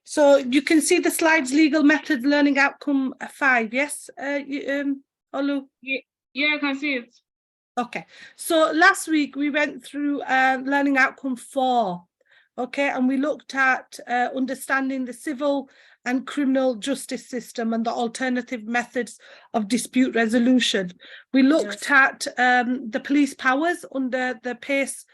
So you can see the slides, legal method, learning outcome 5, yes, Olu? Yeah, I can see it. Okay, so last week we went through learning outcome 4, okay, and we looked at understanding the civil and criminal justice system and the alternative methods of dispute resolution. We looked at the police powers under the PACE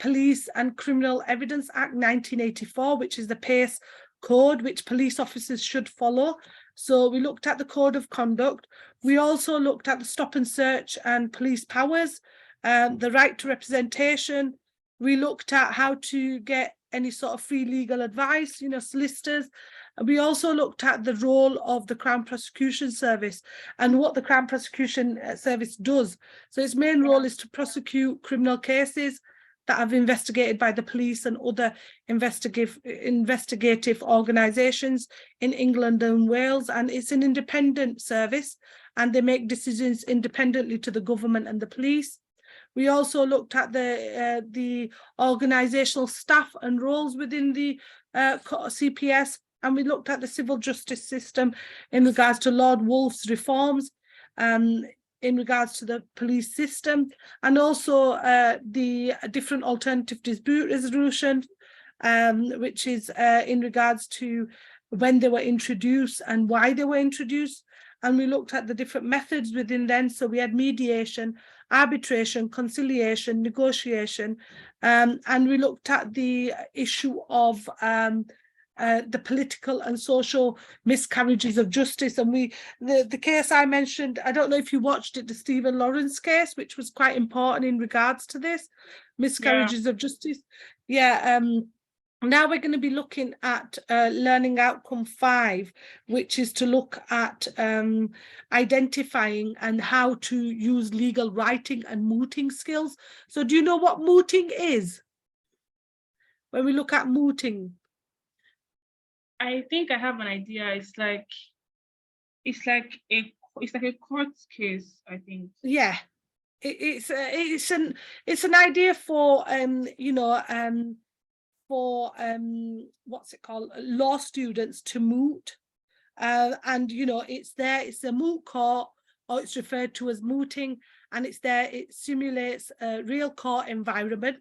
Police and Criminal Evidence Act 1984, which is the PACE code which police officers should follow. So we looked at the code of conduct. We also looked at the stop and search and police powers, the right to representation. We looked at how to get any sort of free legal advice, you know, solicitors. We also looked at the role of the Crown Prosecution Service and what the Crown Prosecution Service does. So its main role is to prosecute criminal cases that have investigated by the police and other investigative organisations in England and Wales, and it's an independent service and they make decisions independently to the government and the police. We also looked at the organisational staff and roles within the CPS, and we looked at the civil justice system in regards to Lord Wolfe's reforms, in regards to the police system, and also the different alternative dispute resolution, which is in regards to when they were introduced and why they were introduced. And we looked at the different methods within them. So we had mediation, arbitration, conciliation, negotiation, and we looked at the issue of the political and social miscarriages of justice. And the case I mentioned, I don't know if you watched it, the Stephen Lawrence case, which was quite important in regards to this, miscarriages of justice. Now we're going to be looking at learning outcome 5, which is to look at identifying and how to use legal writing and mooting skills. So do you know what mooting is? When we look at mooting, I think I have an idea. It's like a court case, I think. Yeah, it's an idea for you know, for what's it called, law students to moot, and you know, it's a moot court, or it's referred to as mooting, and it simulates a real court environment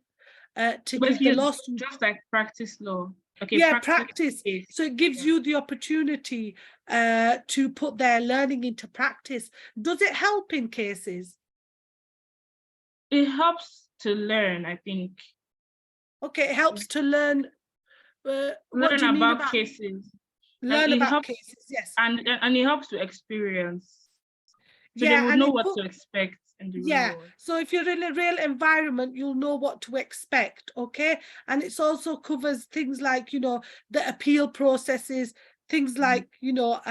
to give the law students, just like practice law. Okay, yeah, practice. So it gives you the opportunity to put their learning into practice. Does it help in cases? It helps to learn, I think. Okay, it helps to learn. Learn about cases. Learn about cases, yes. And it helps to experience. So yeah, they would know what to expect in the real world. So if you're in a real environment, you'll know what to expect, okay? And it also covers things like, you know, the appeal processes, things like, you know,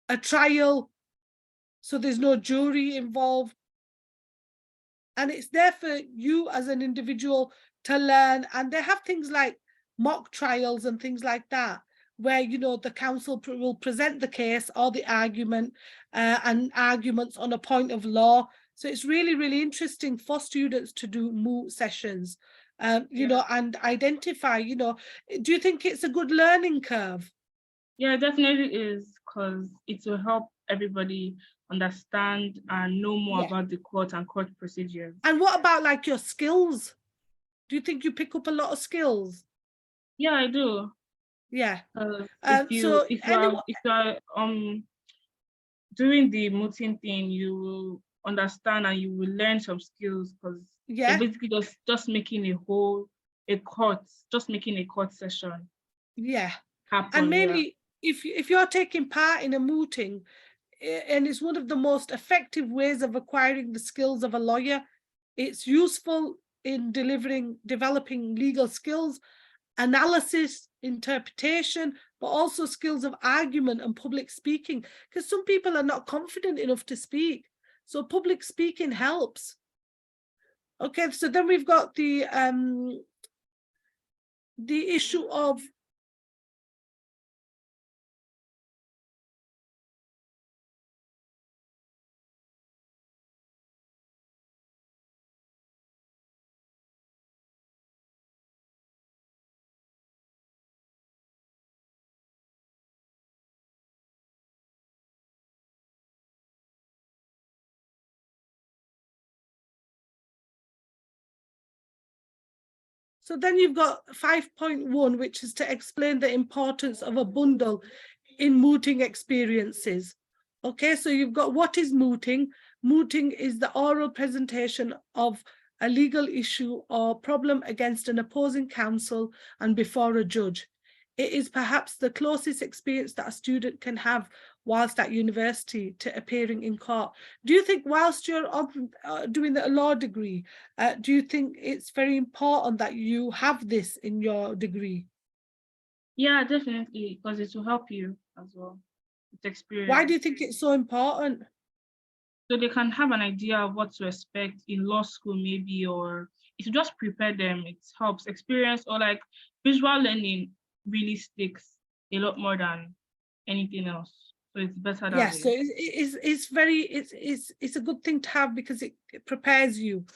a trial, so there's no jury involved. And it's there for you as an individual to learn. And they have things like mock trials and things like that, where, you know, the counsel will present the case or the argument and arguments on a point of law. So it's really, really interesting for students to do moot sessions, you know, and identify, you know. Do you think it's a good learning curve? Yeah, it definitely is, because it will help everybody understand and know more about the court and court procedures. And what about like your skills? Do you think you pick up a lot of skills? Yeah, I do. Yeah. If you are doing the mooting thing, you will understand and you will learn some skills, because you're basically just making a court session. Yeah. Happen, and mainly if you're taking part in a mooting, and it's one of the most effective ways of acquiring the skills of a lawyer, it's useful in developing legal skills, analysis, interpretation, but also skills of argument and public speaking, because some people are not confident enough to speak. So public speaking helps. Okay, so then we've got the issue of So then you've got 5.1, which is to explain the importance of a bundle in mooting experiences. Okay, so you've got what is mooting. Mooting is the oral presentation of a legal issue or problem against an opposing counsel and before a judge. It is perhaps the closest experience that a student can have whilst at university to appearing in court. Do you think whilst you're doing a law degree, do you think it's very important that you have this in your degree? Yeah, definitely, because it will help you as well with experience. Why do you think it's so important? So they can have an idea of what to expect in law school, maybe, or if you just prepare them, it helps. Experience or like visual learning really sticks a lot more than anything else. So it's better that Yeah, way. so it's a good thing to have because it prepares you.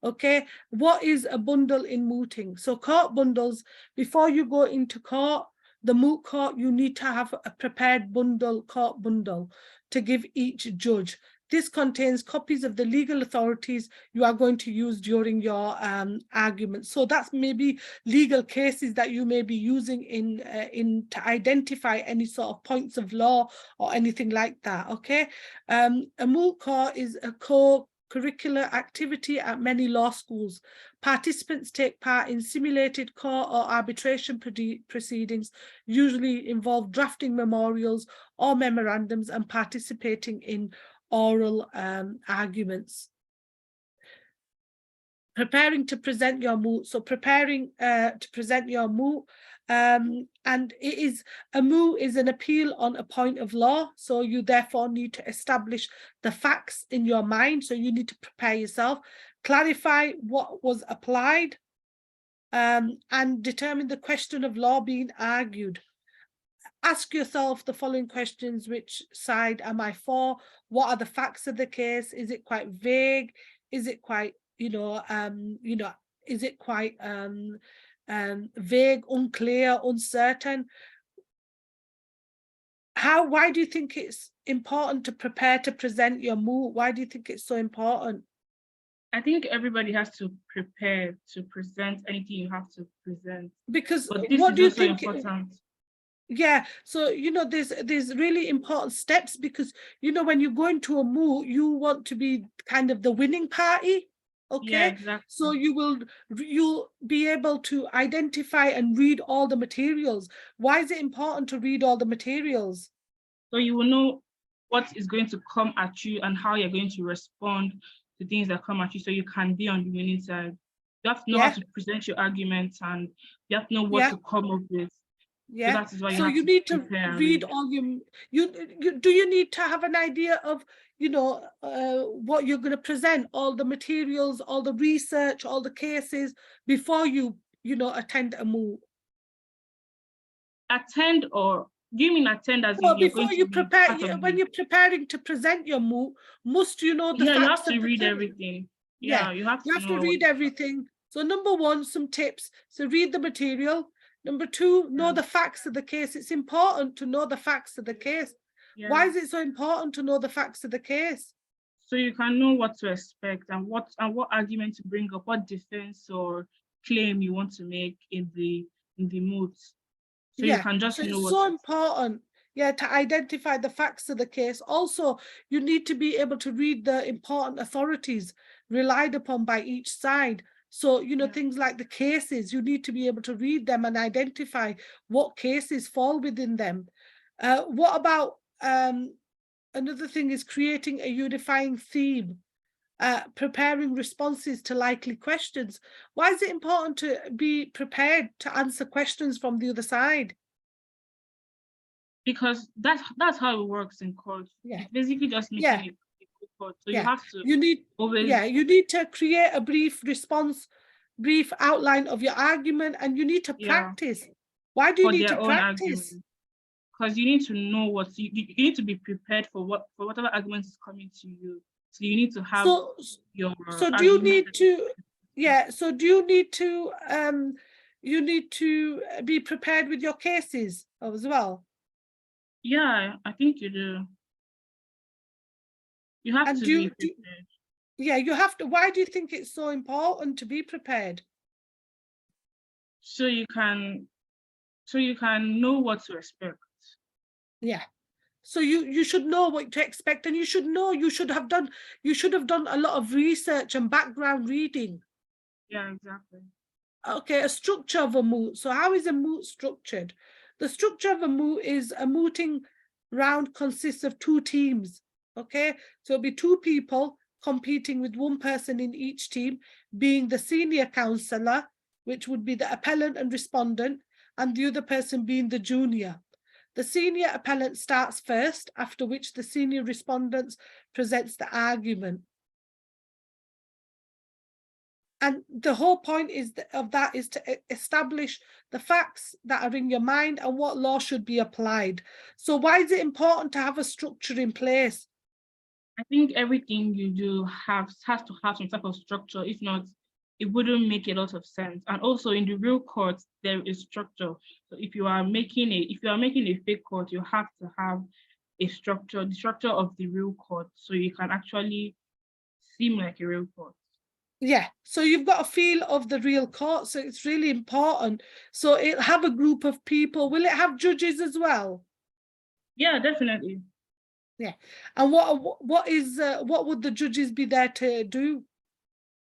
Okay, what is a bundle in mooting? So court bundles, before you go into court, the moot court, you need to have a prepared bundle, court bundle, to give each judge. This contains copies of the legal authorities you are going to use during your argument. So that's maybe legal cases that you may be using in to identify any sort of points of law or anything like that. Okay, a moot court is a curricular activity at many law schools. Participants take part in simulated court or arbitration proceedings, usually involve drafting memorials or memorandums and participating in oral arguments. Preparing to present your moot. So preparing to present your moot. And it is, a moot is an appeal on a point of law. So you therefore need to establish the facts in your mind. So you need to prepare yourself, clarify what was applied, and determine the question of law being argued. Ask yourself the following questions: which side am I for? What are the facts of the case? Is it quite vague? Is it quite, is it quite vague, unclear, uncertain? Why do you think it's important to prepare to present your moot? Why do you think it's so important? I think everybody has to prepare to present anything you have to present. Because but this what is do you also think? important. Yeah, so there's really important steps, because when you go into a moot, you want to be kind of the winning party. Okay, Yeah, exactly. so you'll be able to identify and read all the materials. Why is it important to read all the materials? So you will know what is going to come at you and how you're going to respond to things that come at you, so you can be on the winning side. You have to know how to present your arguments, and you have to know what to come up with. Yeah, so that is why so you need to read all you do. You need to have an idea of what you're going to present, all the materials, all the research, all the cases, before you attend a moot. Attend, or do you mean attend as Well, in you're before going you to prepare, be when you're preparing to present your moot, must you know the yeah, facts? you have to of the read case? everything. Yeah, you have to read everything. So number one, some tips. So read the material. Number two, know the facts of the case. It's important to know the facts of the case. Yeah. Why is it so important to know the facts of the case? So you can know what to expect and what argument to bring up, what defense or claim you want to make in the moot. So you can just know it's so important. Yeah, to identify the facts of the case. Also, you need to be able to read the important authorities relied upon by each side. So, things like the cases, you need to be able to read them and identify what cases fall within them. What about another thing is creating a unifying theme, preparing responses to likely questions. Why is it important to be prepared to answer questions from the other side? Because that's how it works in court. Yeah. It's basically just making a court. So you have to you need to create a brief response, brief outline of your argument, and you need to practice. Why do you need to practice? Because you need to know what you need to be prepared for whatever argument is coming to you. So you need to have your do you need to you need to be prepared with your cases as well? Yeah, I think you do. You have to be prepared. Yeah, you have to. Why do you think it's so important to be prepared? so you can know what to expect. Yeah. So you should know what to expect, and you should have done a lot of research and background reading. Yeah, exactly. Okay, a structure of a moot. So how is a moot structured? The structure of a moot is a mooting round consists of two teams. Okay, so it'll be two people competing with one person in each team, being the senior counsellor, which would be the appellant and respondent, and the other person being the junior. The senior appellant starts first, after which the senior respondent presents the argument. And the whole point of that is to establish the facts that are in your mind and what law should be applied. So why is it important to have a structure in place? I think everything you do has to have some type of structure. If not, it wouldn't make a lot of sense. And also in the real court, there is structure. So if you are making a fake court, you have to have a structure, the structure of the real court, so you can actually seem like a real court. Yeah, so you've got a feel of the real court, so it's really important. So it'll have a group of people. Will it have judges as well? Yeah, definitely. Yeah, and what would the judges be there to do?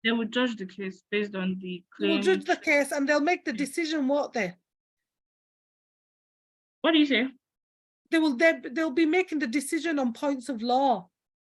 They would judge the case based on the They will claims. judge the case and they'll make the decision, won't they? What do you say? They'll be making the decision on points of law.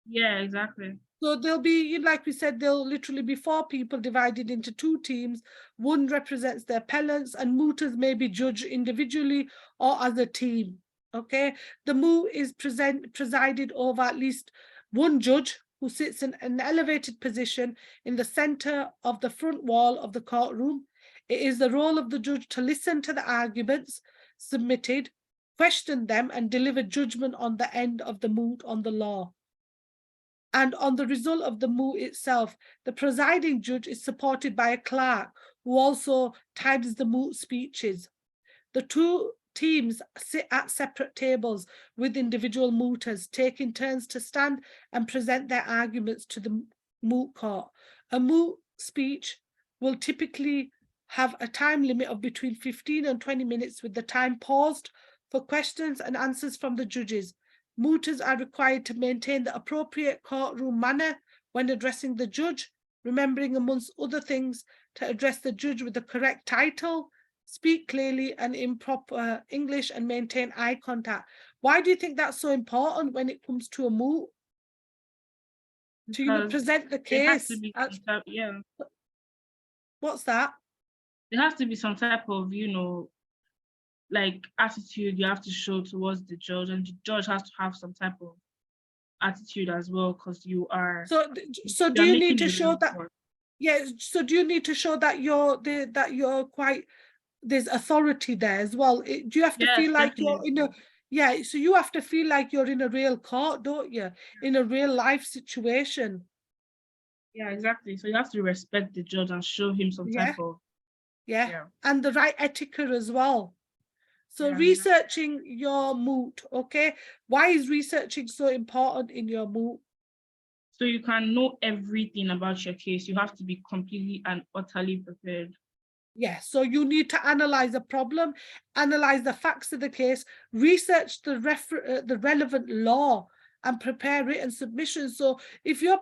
Yeah, exactly. So there'll be, like we said, there'll literally be four people divided into two teams. One represents the appellants, and mooters may be judged individually or as a team. Okay, the moot is presided over at least one judge who sits in an elevated position in the center of the front wall of the courtroom. It is the role of the judge to listen to the arguments submitted, question them, and deliver judgment on the end of the moot on the law. And on the result of the moot itself, the presiding judge is supported by a clerk who also types the moot speeches. The two teams sit at separate tables with individual mooters, taking turns to stand and present their arguments to the moot court. A moot speech will typically have a time limit of between 15 and 20 minutes, with the time paused for questions and answers from the judges. Mooters are required to maintain the appropriate courtroom manner when addressing the judge, remembering, amongst other things, to address the judge with the correct title, speak clearly and in proper English, and maintain eye contact. Why do you think that's so important when it comes to a moot? So you would present the case. Yeah. What's that? There has to be some type of, like attitude you have to show towards the judge, and the judge has to have some type of attitude as well, because you are. So do you need to show that? Yeah. So do you need to show that you're quite, there's authority there as well? Do you have to feel like you're in a? Yeah. So you have to feel like you're in a real court, don't you? In a real life situation. Yeah, exactly. So you have to respect the judge and show him some type of. Yeah. And the right etiquette as well. So researching your moot, okay? Why is researching so important in your moot? So you can know everything about your case. You have to be completely and utterly prepared. Yeah, so you need to analyze a problem, analyze the facts of the case, research the relevant law, and prepare written submissions. So if you're,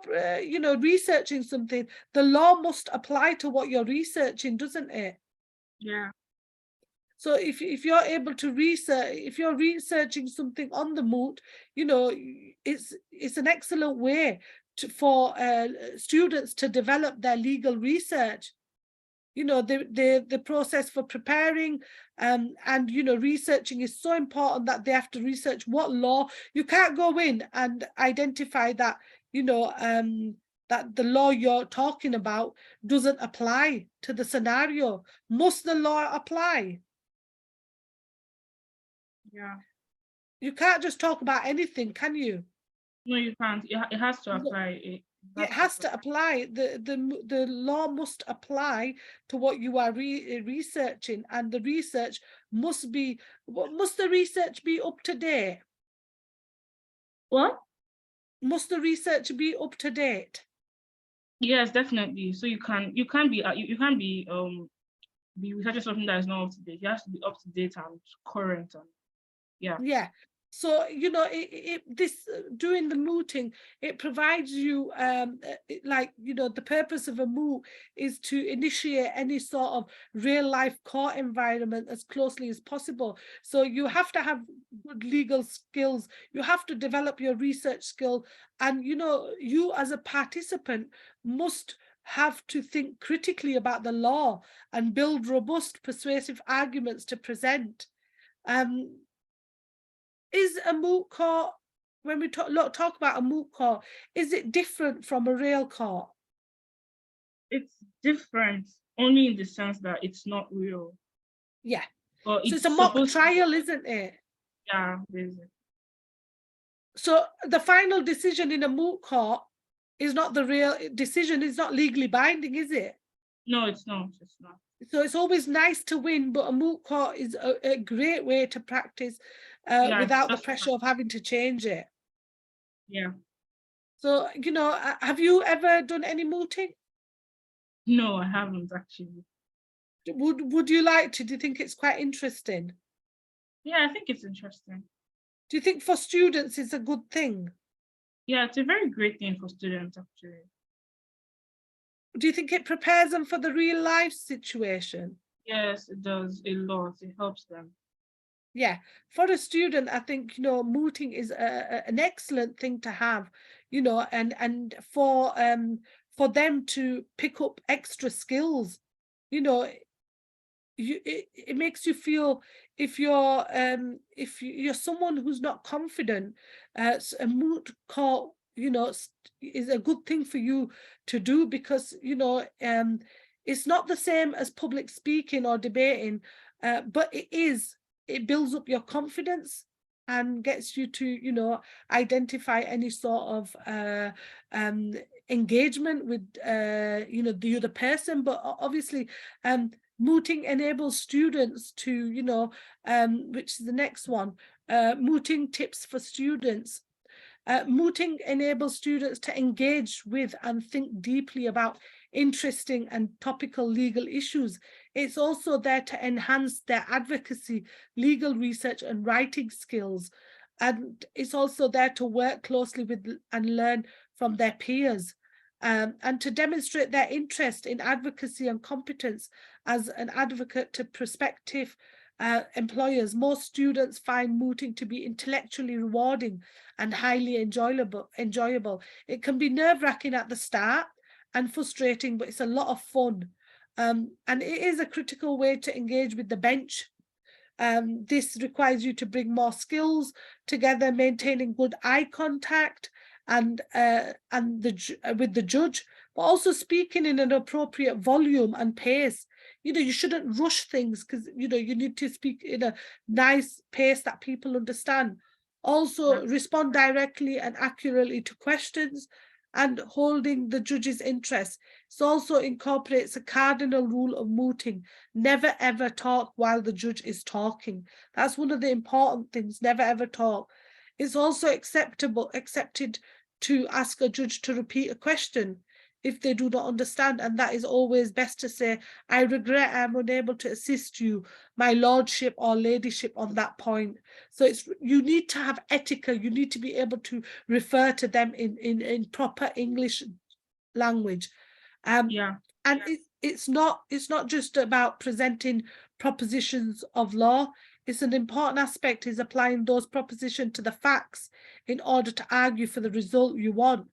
researching something, the law must apply to what you're researching, doesn't it? Yeah. So if you're able to research, if you're researching something on the moot, it's an excellent way for students to develop their legal research. The process for preparing and researching is so important that they have to research what law. You can't go in and identify that that the law you're talking about doesn't apply to the scenario. Must the law apply? Yeah. You can't just talk about anything, can you? No, you can't. It has to apply. It has to apply. The law must apply to what you are researching, and the research must be. Must the research be up to date? What? Must the research be up to date? Yes, definitely. So you can be be researching something that is not up to date. He has to be up to date and current. And yeah. Yeah. So, you know, doing the mooting, it provides you, like, you know, the purpose of a moot is to initiate any sort of real life court environment as closely as possible. So you have to have good legal skills. You have to develop your research skill. And, you know, you as a participant must have to think critically about the law and build robust, persuasive arguments to present. Is a moot court, when we talk about a moot court, is it different from a real court? It's different only in the sense that it's not real. Yeah. But So it's a mock trial, isn't it? Yeah, basically. So the final decision in a moot court is not the real decision, it's not legally binding, is it? No, it's not. It's not. So it's always nice to win, but a moot court is a great way to practice without the pressure of having to change it. Yeah. So, you know, have you ever done any mooting? No, I haven't actually. Would you like to? Do you think it's quite interesting? Yeah, I think it's interesting. Do you think for students it's a good thing? Yeah, it's a very great thing for students, actually. Do you think it prepares them for the real life situation? Yes, it does a lot. It helps them. Yeah, for a student, I think, you know, mooting is an excellent thing to have, you know, and for them to pick up extra skills, you know, it makes you feel if you're someone who's not confident, a moot court, you know, is a good thing for you to do because, you know, it's not the same as public speaking or debating, but it builds up your confidence and gets you to, you know, identify any sort of engagement with, you know, the other person. But obviously, mooting enables students to, you know, which is the next one, mooting tips for students. Mooting enables students to engage with and think deeply about interesting and topical legal issues. It's also there to enhance their advocacy, legal research and writing skills. And it's also there to work closely with and learn from their peers. And to demonstrate their interest in advocacy and competence as an advocate to prospective employers. Most students find mooting to be intellectually rewarding and highly enjoyable. It can be nerve-wracking at the start and frustrating, but it's a lot of fun. And it is a critical way to engage with the bench. This requires you to bring more skills together, maintaining good eye contact and with the judge, but also speaking in an appropriate volume and pace. You know, you shouldn't rush things because, you know, you need to speak in a nice pace that people understand. Also, respond directly and accurately to questions and holding the judge's interest. It also incorporates a cardinal rule of mooting. Never ever talk while the judge is talking. That's one of the important things, never ever talk. It's also accepted to ask a judge to repeat a question if they do not understand, and that is always best to say, I regret I'm unable to assist you, my lordship or ladyship, on that point. So you need to have etiquette, you need to be able to refer to them in proper English language. And it's not just about presenting propositions of law. It's an important aspect is applying those propositions to the facts in order to argue for the result you want.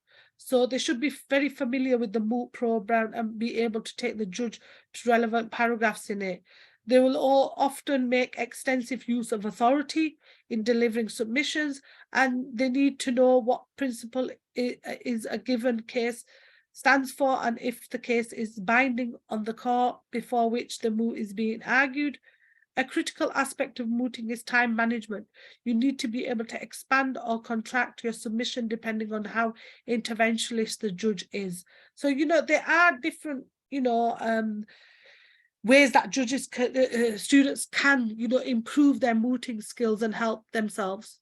So they should be very familiar with the moot program and be able to take the judge to relevant paragraphs in it. They will all often make extensive use of authority in delivering submissions, and they need to know what principle is a given case stands for, and if the case is binding on the court before which the moot is being argued. A critical aspect of mooting is time management. You need to be able to expand or contract your submission depending on how interventionist the judge is. So, you know, there are different, you know, ways that judges, students can, you know, improve their mooting skills and help themselves.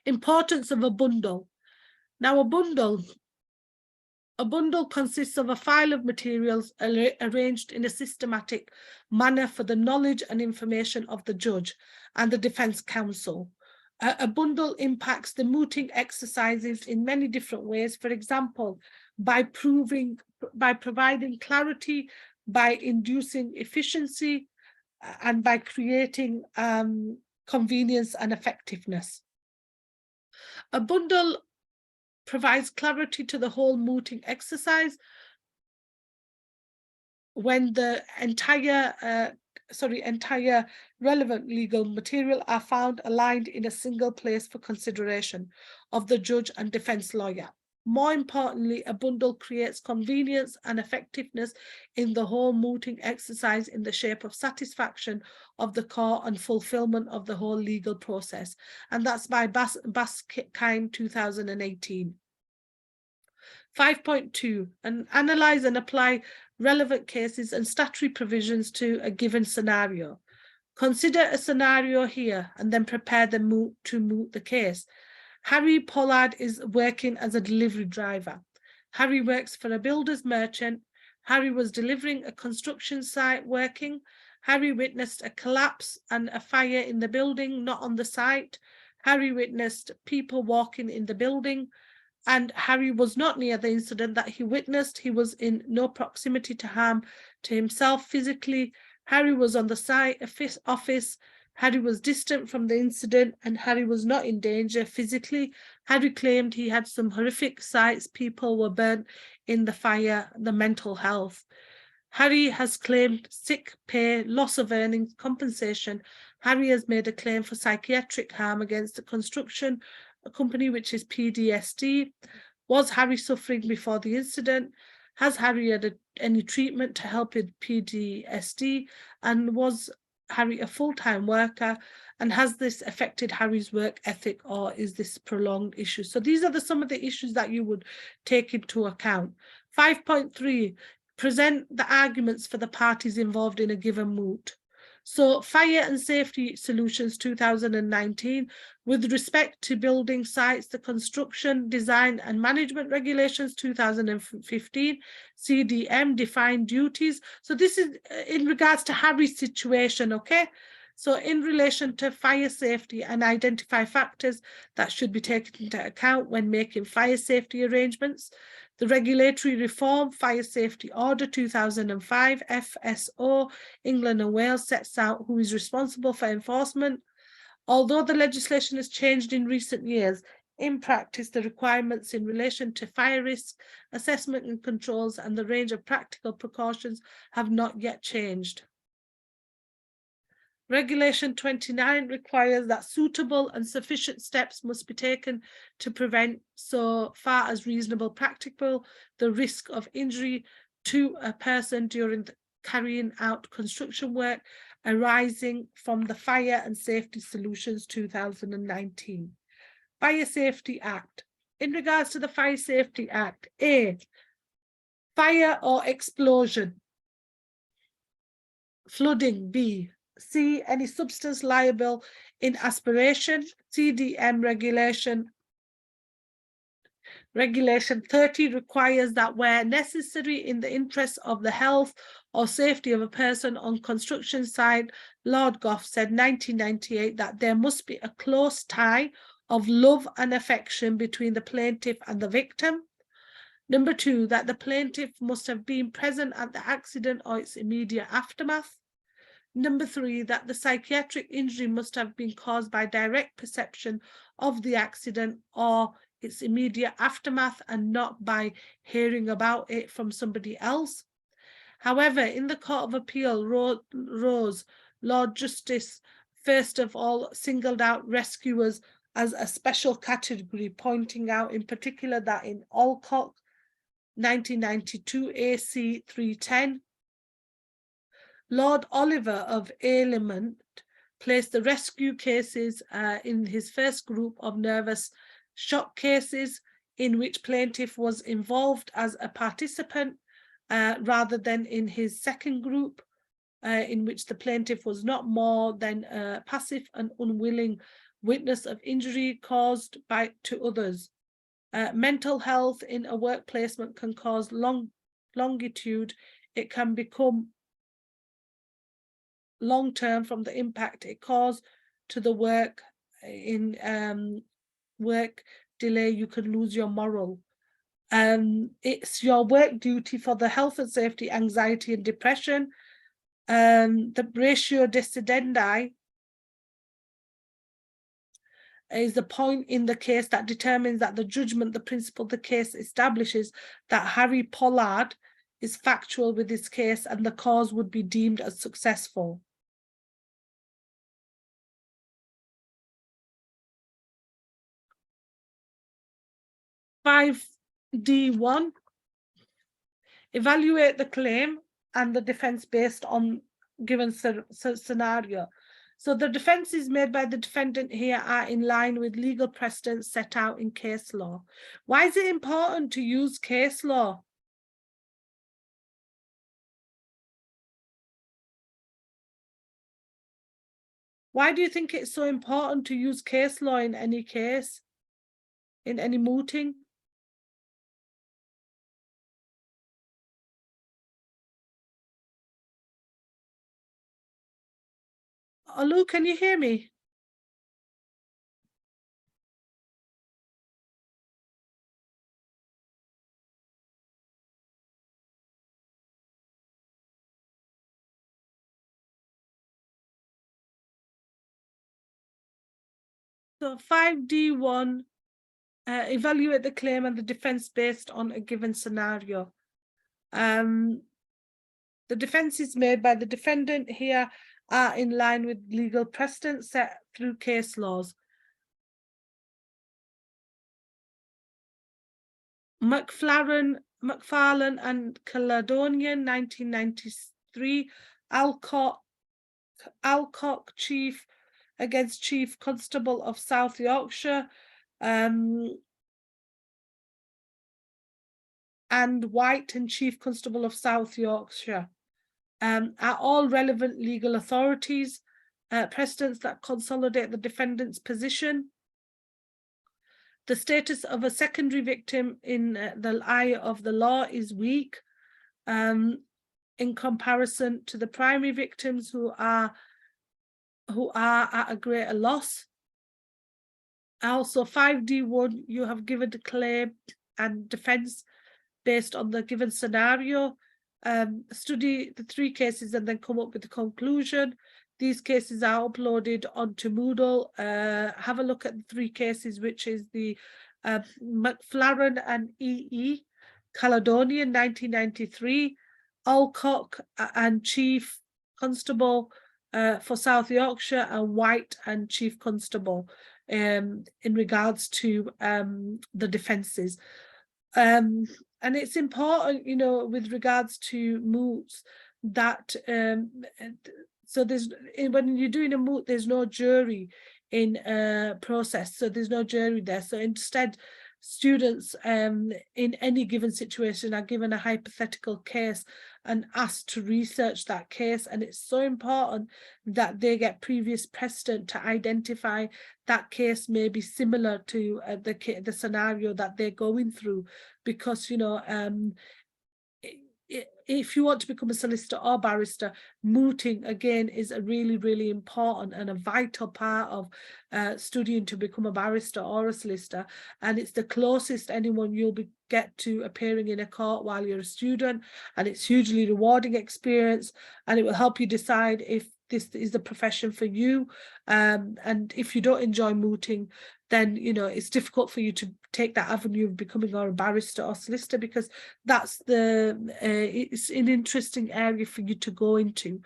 Importance of a bundle. Now, a bundle A bundle consists of a file of materials arranged in a systematic manner for the knowledge and information of the judge and the defence counsel. A bundle impacts the mooting exercises in many different ways. For example, by providing clarity, by inducing efficiency, and by creating convenience and effectiveness. A bundle provides clarity to the whole mooting exercise when the entire relevant legal material are found aligned in a single place for consideration of the judge and defence lawyer. More importantly, a bundle creates convenience and effectiveness in the whole mooting exercise in the shape of satisfaction of the court and fulfilment of the whole legal process. And that's by Baskind 2018. 5.2, and analyze and apply relevant cases and statutory provisions to a given scenario. Consider a scenario here and then prepare the moot to moot the case. Harry Pollard is working as a delivery driver. Harry works for a builder's merchant. Harry was delivering a construction site working. Harry witnessed a collapse and a fire in the building, not on the site. Harry witnessed people walking in the building, and Harry was not near the incident that he witnessed. He was in no proximity to harm to himself physically. Harry was on the site office. Harry was distant from the incident, and Harry was not in danger physically. Harry claimed he had some horrific sights. People were burnt in the fire, the mental health. Harry has claimed sick pay, loss of earnings, compensation. Harry has made a claim for psychiatric harm against the construction company, which is PTSD. Was Harry suffering before the incident? Has Harry had any treatment to help with PTSD? And was Harry a full-time worker? And has this affected Harry's work ethic, or is this prolonged issue? So these are some of the issues that you would take into account. 5.3, present the arguments for the parties involved in a given moot. So Fire and Safety Solutions 2019, with respect to building sites, the Construction, Design and Management Regulations 2015, CDM, defined duties. So this is in regards to Harry's situation, okay? So in relation to fire safety, and identify factors that should be taken into account when making fire safety arrangements. The Regulatory Reform Fire Safety Order 2005, FSO, England and Wales, sets out who is responsible for enforcement. Although the legislation has changed in recent years, in practice, the requirements in relation to fire risk, assessment and controls, and the range of practical precautions have not yet changed. Regulation 29 requires that suitable and sufficient steps must be taken to prevent, so far as reasonable practicable, the risk of injury to a person during the carrying out construction work arising from the Fire and Safety Solutions 2019. Fire Safety Act. In regards to the Fire Safety Act, A, fire or explosion. Flooding, B. C, any substance liable in aspiration. CDM Regulation 30 requires that where necessary in the interest of the health or safety of a person on construction site, Lord Gough said 1998 that there must be a close tie of love and affection between the plaintiff and the victim. Number 2, that the plaintiff must have been present at the accident or its immediate aftermath. Number 3, that the psychiatric injury must have been caused by direct perception of the accident or its immediate aftermath and not by hearing about it from somebody else. However, in the Court of Appeal, Rose, Lord Justice, first of all, singled out rescuers as a special category, pointing out in particular that in Alcock, 1992, AC 310, Lord Oliver of Ailment placed the rescue cases in his first group of nervous shock cases in which plaintiff was involved as a participant rather than in his second group in which the plaintiff was not more than a passive and unwilling witness of injury caused to others. Mental health in a work placement can cause longitude. It can become long-term from the impact it caused to the work. In work delay, you can lose your moral. It's your work duty for the health and safety, anxiety and depression. The ratio decidendi is the point in the case that determines that the judgment, the principle, the case establishes that Harry Pollard is factual with his case and the cause would be deemed as successful. (5)(d)(1), evaluate the claim and the defense based on given scenario. So the defenses made by the defendant here are in line with legal precedents set out in case law. Why is it important to use case law? Why do you think it's so important to use case law in any case, in any mooting? Olu, can you hear me? So 5D1, evaluate the claim and the defense based on a given scenario. The defenses made by the defendant here are in line with legal precedent set through case laws. McFarlane and Caledonian, 1993. Alcock Chief against Chief Constable of South Yorkshire, and White and Chief Constable of South Yorkshire, are all relevant legal authorities, precedents that consolidate the defendant's position. The status of a secondary victim in the eye of the law is weak in comparison to the primary victims who are at a greater loss. Also 5D1, you have given the claim and defense based on the given scenario. Study the 3 cases and then come up with the conclusion. These cases are uploaded onto Moodle. Have a look at the 3 cases, which is the McFarlane and E.E. Caledonian, 1993, Alcock and Chief Constable for South Yorkshire, and White and Chief Constable in regards to the defences. And it's important, you know, with regards to moots that so there's, when you're doing a moot, there's no jury in process, so there's no jury there. So instead, students in any given situation are given a hypothetical case and asked to research that case, and it's so important that they get previous precedent to identify that case may be similar to the scenario that they're going through, because you know if you want to become a solicitor or barrister, mooting again is a really, really important and a vital part of studying to become a barrister or a solicitor, and it's the closest anyone you'll get to appearing in a court while you're a student, and it's hugely rewarding experience, and it will help you decide if this is the profession for you. And if you don't enjoy mooting, then you know it's difficult for you to take that avenue of becoming a barrister or solicitor, because that's it's an interesting area for you to go into.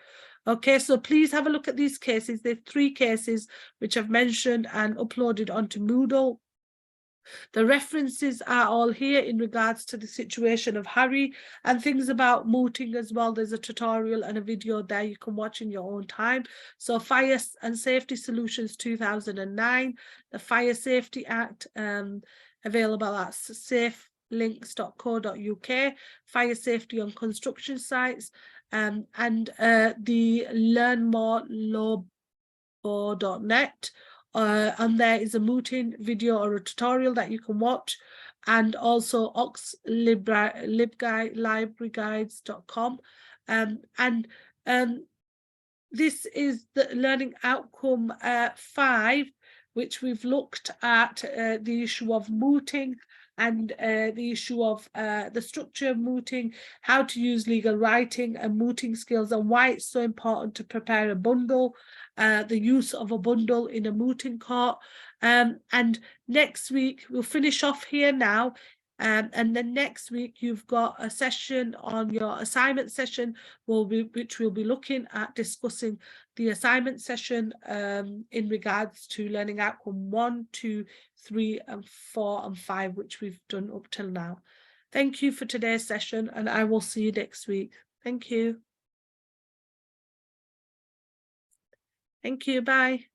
Okay, so please have a look at these cases. There are 3 cases which I've mentioned and uploaded onto Moodle. The references are all here in regards to the situation of Harry and things about mooting as well. There's a tutorial and a video there you can watch in your own time. So Fire and Safety Solutions 2009, the Fire Safety Act, available at safelinks.co.uk, fire safety on construction sites, and the learnmorelaw.net. And there is a mooting video or a tutorial that you can watch. and also oxlibraryguides.com. This is the learning outcome 5, which we've looked at the issue of mooting and the issue of the structure of mooting, how to use legal writing and mooting skills, and why it's so important to prepare a bundle, the use of a bundle in a mooting court. And next week, we'll finish off here now. And then next week, you've got a session on your assignment session, which we'll be looking at discussing the assignment session in regards to learning outcome 1, 2, 3, and 4, and 5, which we've done up till now. Thank you for today's session, and I will see you next week. Thank you. Thank you. Bye.